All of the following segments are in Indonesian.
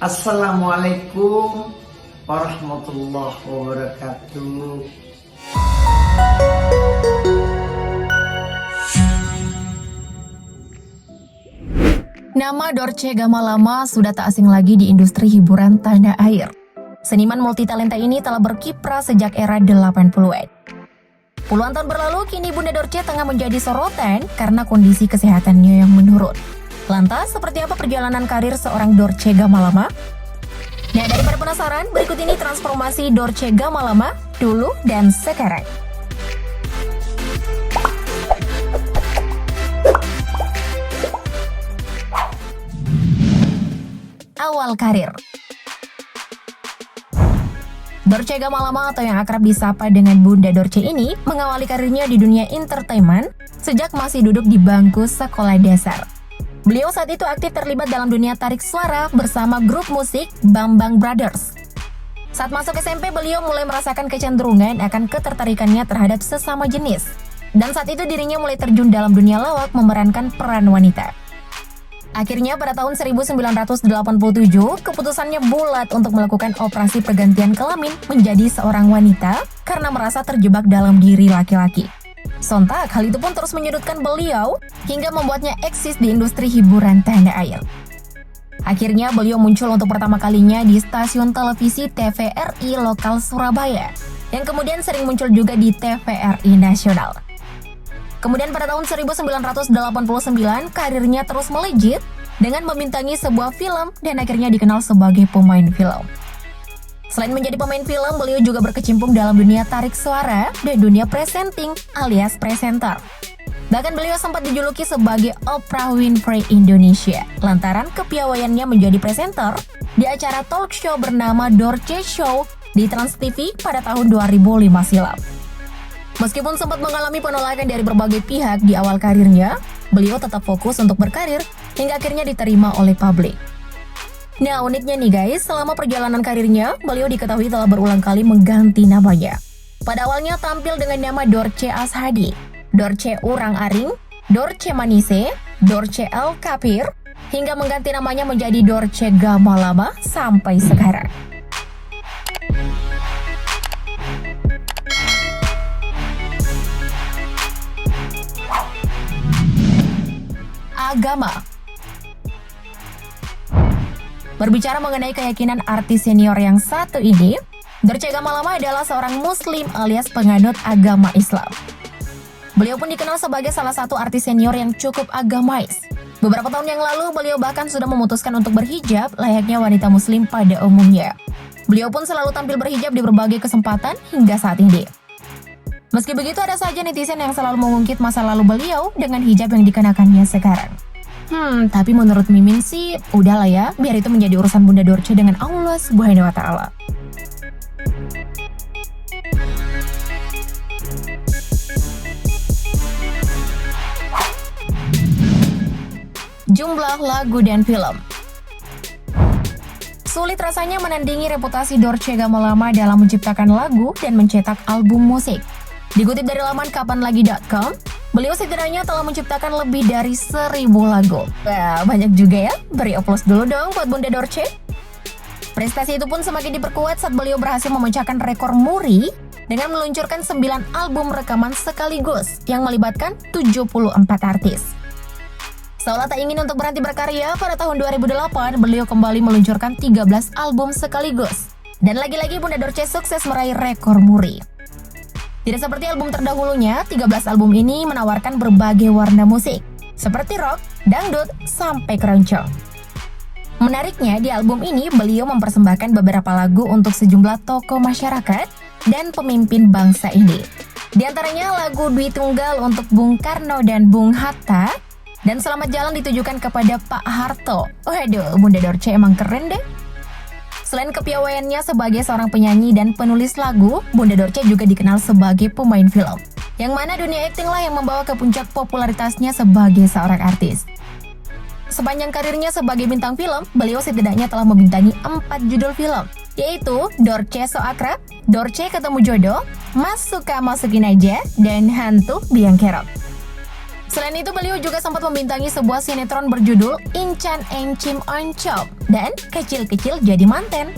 Assalamualaikum warahmatullahi wabarakatuh. Nama Dorce Gamalama sudah tak asing lagi di industri hiburan tanah air. Seniman multitalenta ini telah berkiprah sejak era 80-an. Puluhan tahun berlalu, kini Bunda Dorce tengah menjadi sorotan karena kondisi kesehatannya yang menurun. Lantas, seperti apa perjalanan karir seorang Dorce Gamalama? Nah, daripada penasaran, berikut ini transformasi Dorce Gamalama dulu dan sekarang. Awal karir. Dorce Gamalama atau yang akrab disapa dengan Bunda Dorce ini mengawali karirnya di dunia entertainment sejak masih duduk di bangku sekolah dasar. Beliau saat itu aktif terlibat dalam dunia tarik suara bersama grup musik Bambang Brothers. Saat masuk SMP, beliau mulai merasakan kecenderungan akan ketertarikannya terhadap sesama jenis. Dan saat itu dirinya mulai terjun dalam dunia lawak memerankan peran wanita. Akhirnya pada tahun 1987, keputusannya bulat untuk melakukan operasi pergantian kelamin menjadi seorang wanita karena merasa terjebak dalam diri laki-laki. Sontak, hal itu pun terus menyudutkan beliau hingga membuatnya eksis di industri hiburan tanah air. Akhirnya beliau muncul untuk pertama kalinya di stasiun televisi TVRI lokal Surabaya, yang kemudian sering muncul juga di TVRI nasional. Kemudian pada tahun 1989, karirnya terus melejit dengan membintangi sebuah film dan akhirnya dikenal sebagai pemain film. Selain menjadi pemain film, beliau juga berkecimpung dalam dunia tarik suara dan dunia presenting alias presenter. Bahkan beliau sempat dijuluki sebagai Oprah Winfrey Indonesia lantaran kepiawaiannya menjadi presenter di acara talk show bernama Dorce Show di Trans TV pada tahun 2005 silam. Meskipun sempat mengalami penolakan dari berbagai pihak di awal karirnya, beliau tetap fokus untuk berkarir hingga akhirnya diterima oleh publik. Nah, uniknya nih guys, selama perjalanan karirnya, beliau diketahui telah berulang kali mengganti namanya. Pada awalnya tampil dengan nama Dorce Ashadi, Dorce Urang Aring, Dorce Manise, Dorce El Kapir, hingga mengganti namanya menjadi Dorce Gamalama sampai sekarang. Agama. Berbicara mengenai keyakinan artis senior yang satu ini, Dorce Gamalama adalah seorang muslim alias penganut agama Islam. Beliau pun dikenal sebagai salah satu artis senior yang cukup agamais. Beberapa tahun yang lalu, beliau bahkan sudah memutuskan untuk berhijab layaknya wanita muslim pada umumnya. Beliau pun selalu tampil berhijab di berbagai kesempatan hingga saat ini. Meski begitu, ada saja netizen yang selalu mengungkit masa lalu beliau dengan hijab yang dikenakannya sekarang. Tapi menurut Mimin sih, udahlah ya, biar itu menjadi urusan Bunda Dorce dengan Allah Subhanahu wa Ta'ala. Jumlah lagu dan film. Sulit rasanya menandingi reputasi Dorce Gamalama dalam menciptakan lagu dan mencetak album musik. Dikutip dari laman kapanlagi.com, beliau setidaknya telah menciptakan lebih dari 1000 lagu. Wah, banyak juga ya. Beri aplaus dulu dong buat Bunda Dorce. Prestasi itu pun semakin diperkuat saat beliau berhasil memecahkan rekor muri dengan meluncurkan 9 album rekaman sekaligus yang melibatkan 74 artis. Seolah tak ingin untuk berhenti berkarya, pada tahun 2008 beliau kembali meluncurkan 13 album sekaligus. Dan lagi-lagi Bunda Dorce sukses meraih rekor muri. Tidak seperti album terdahulunya, 13 album ini menawarkan berbagai warna musik, seperti rock, dangdut, sampai keroncong. Menariknya, di album ini beliau mempersembahkan beberapa lagu untuk sejumlah tokoh masyarakat dan pemimpin bangsa ini. Di antaranya lagu Dwi Tunggal untuk Bung Karno dan Bung Hatta, dan Selamat Jalan ditujukan kepada Pak Harto. Waduh, Bunda Dorce emang keren deh. Selain kepiawaiannya sebagai seorang penyanyi dan penulis lagu, Bunda Dorce juga dikenal sebagai pemain film. Yang mana dunia akting lah yang membawa ke puncak popularitasnya sebagai seorang artis. Sepanjang karirnya sebagai bintang film, beliau setidaknya telah membintangi 4 judul film, yaitu Dorce So Akrab, Dorce Ketemu Jodoh, Mas Suka Masukin Aja, dan Hantu Biang Kerok. Selain itu, beliau juga sempat membintangi sebuah sinetron berjudul Incan Encim Oncop dan Kecil-Kecil Jadi Manten.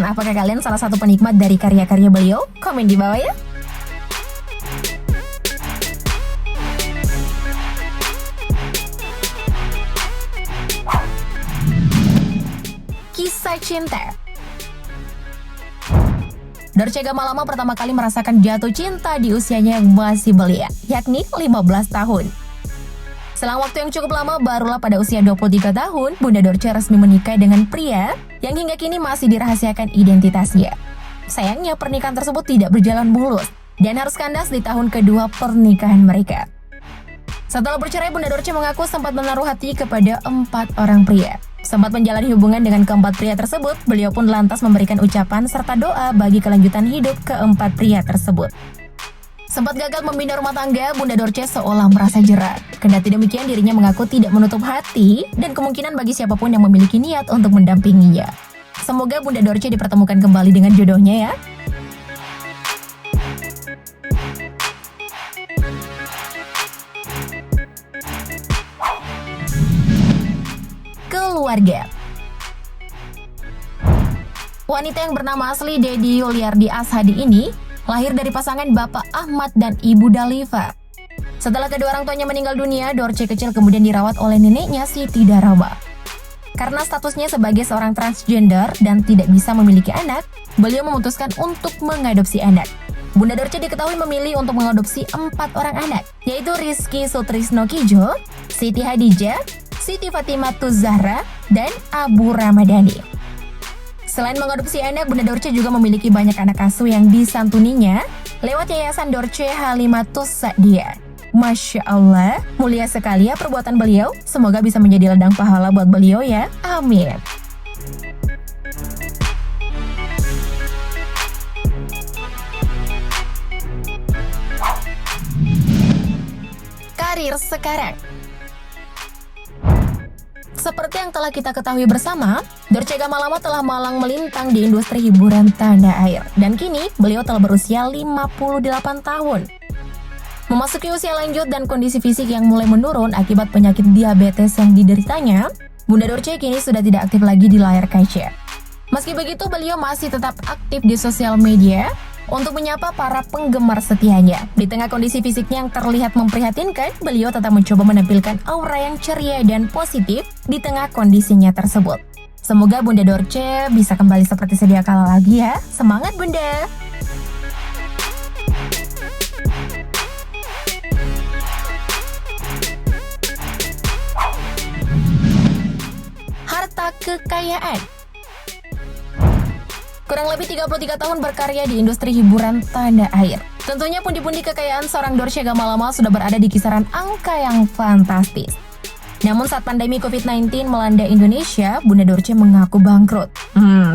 Apakah kalian salah satu penikmat dari karya-karya beliau? Komen di bawah ya. Kisah cinta. Dorce Gamalama pertama kali merasakan jatuh cinta di usianya yang masih belia, yakni 15 tahun. Selang waktu yang cukup lama, barulah pada usia 23 tahun, Bunda Dorce resmi menikah dengan pria yang hingga kini masih dirahasiakan identitasnya. Sayangnya, pernikahan tersebut tidak berjalan mulus dan harus kandas di tahun kedua pernikahan mereka. Setelah bercerai, Bunda Dorce mengaku sempat menaruh hati kepada 4 orang pria. Sempat menjalani hubungan dengan keempat pria tersebut, beliau pun lantas memberikan ucapan serta doa bagi kelanjutan hidup keempat pria tersebut. Sempat gagal membina rumah tangga, Bunda Dorce seolah merasa jera. Kendati demikian, dirinya mengaku tidak menutup hati dan kemungkinan bagi siapapun yang memiliki niat untuk mendampinginya. Semoga Bunda Dorce dipertemukan kembali dengan jodohnya ya. Keluarga. Wanita yang bernama asli Dedi Yuliardi Ashadi ini lahir dari pasangan Bapak Ahmad dan Ibu Dalifa. Setelah kedua orang tuanya meninggal dunia, Dorce kecil kemudian dirawat oleh neneknya Siti Darama. Karena statusnya sebagai seorang transgender dan tidak bisa memiliki anak, beliau memutuskan untuk mengadopsi anak. Bunda Dorce diketahui memilih untuk mengadopsi 4 orang anak, yaitu Rizky Sutrisno Kijo, Siti Hadijah, Siti Fatimah Zahra, dan Abu Ramadhani. Selain mengadopsi anak, Bunda Dorce juga memiliki banyak anak asuh yang disantuninya lewat Yayasan Dorce Halimatus Sa'diyah. Masya Allah, mulia sekali ya perbuatan beliau. Semoga bisa menjadi ladang pahala buat beliau ya. Amin. Karir sekarang. Seperti yang telah kita ketahui bersama, Dorce Gamalama telah malang melintang di industri hiburan tanah air. Dan kini, beliau telah berusia 58 tahun. Memasuki usia lanjut dan kondisi fisik yang mulai menurun akibat penyakit diabetes yang dideritanya, Bunda Dorce kini sudah tidak aktif lagi di layar kaca. Meski begitu, beliau masih tetap aktif di sosial media untuk menyapa para penggemar setianya. Di tengah kondisi fisiknya yang terlihat memprihatinkan, beliau tetap mencoba menampilkan aura yang ceria dan positif di tengah kondisinya tersebut. Semoga Bunda Dorce bisa kembali seperti sedia kala lagi ya. Semangat Bunda! Harta kekayaan. Kurang lebih 33 tahun berkarya di industri hiburan tanah air. Tentunya pundi-pundi kekayaan seorang Dorce Gamalama sudah berada di kisaran angka yang fantastis. Namun saat pandemi COVID-19 melanda Indonesia, Bunda Dorce mengaku bangkrut.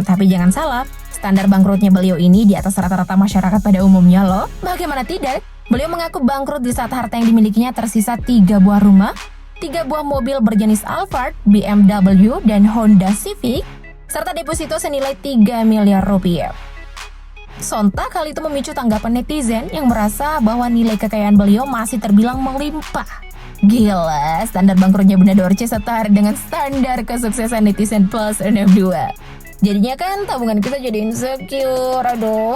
Tapi jangan salah, standar bangkrutnya beliau ini di atas rata-rata masyarakat pada umumnya loh. Bagaimana tidak? Beliau mengaku bangkrut di saat harta yang dimilikinya tersisa 3 buah rumah, 3 buah mobil berjenis Alphard, BMW, dan Honda Civic, serta deposito senilai 3 miliar rupiah. Sontak hal itu memicu tanggapan netizen yang merasa bahwa nilai kekayaan beliau masih terbilang melimpah. Gila, standar bangkrutnya Bunda Dorce setara dengan standar kesuksesan netizen plus 62. Jadinya kan tabungan kita jadi insecure, aduh.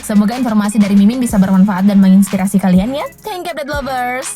Semoga informasi dari Mimin bisa bermanfaat dan menginspirasi kalian ya. Thank you, update lovers.